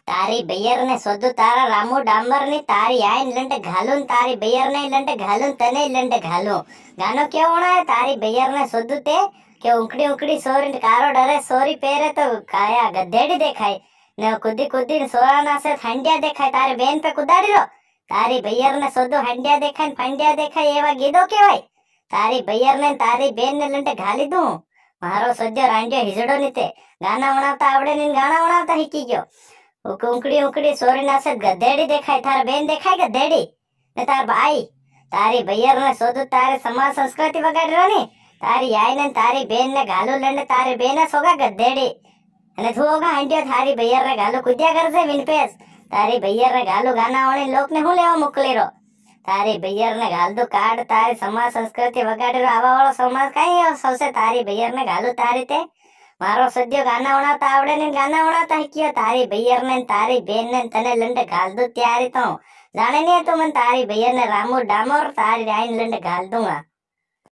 તારી બૈયર ને શોધું તારા રામુ ડામર ની તારી આઈન લંડે ઘાલું તારી બૈયર ને લંડે ઘાલું તને લંડે ઘાલું ગાનો કેવો વણાય તારી બૈયર ને શોધું તે કે ઉંકડી ઉંકડી સોરી કારો ડરે સોરી પહેરે તો કાયા ગધેડી દેખાય ને કુદી કુદી સોરા ના સે ફંડિયા દેખાય તારી બેન पे કુદાડી રો તારી બૈયર ને શોધું હંડિયા દેખાય ફંડિયા દેખાય એવા ગીધો કેવાય તારી બૈયર ને તારી બેન ને લંડે ઘાલી દઉં મારો સજ્જો રાંડિયો હિજડો નીતે ગાના વણાવતા આવડે ને ગાના વણાવતા શીખી ગયો ઉકડી ઉકડી સોરી ના સે ગધેડી દેખાય તારા બેન દેખાય ગધેડી ને તાર ભાઈ તારી બૈયર ને શોધું તારે સમાજ સંસ્કૃતિ વગાડી ની તારી આઈ ને તારી બેન ને ગાલું લંડે તારી બેન સોગા ગધેડી અને તું હોગા હાંડિયો તારી બૈયર ને ગાલું કુદ્યા કરશે વિનપેસ તારી બૈયર ને ગાલું ગાના વાળી લોક ને હું લેવા મોકલી રો તારી બૈયર ને ગાલદું કાઢ તારી સમાજ સંસ્કૃતિ વગાડી રો આવા વાળો સમાજ કઈ સૌસે તારી બૈયર ને ગાલું તારી તે મારો સદ્યો ગાના વણાવતા આવડે ને ગાના વણાવતા શીખ્યો તારી બૈયર ને તારી બેન ને તને લંડે ગાલ દઉં ત્યારે તો જાણે નહીં તું મને તારી બૈયર ને રામુ ડામોર તારી આઈન લંડે ગાલ દઉંગા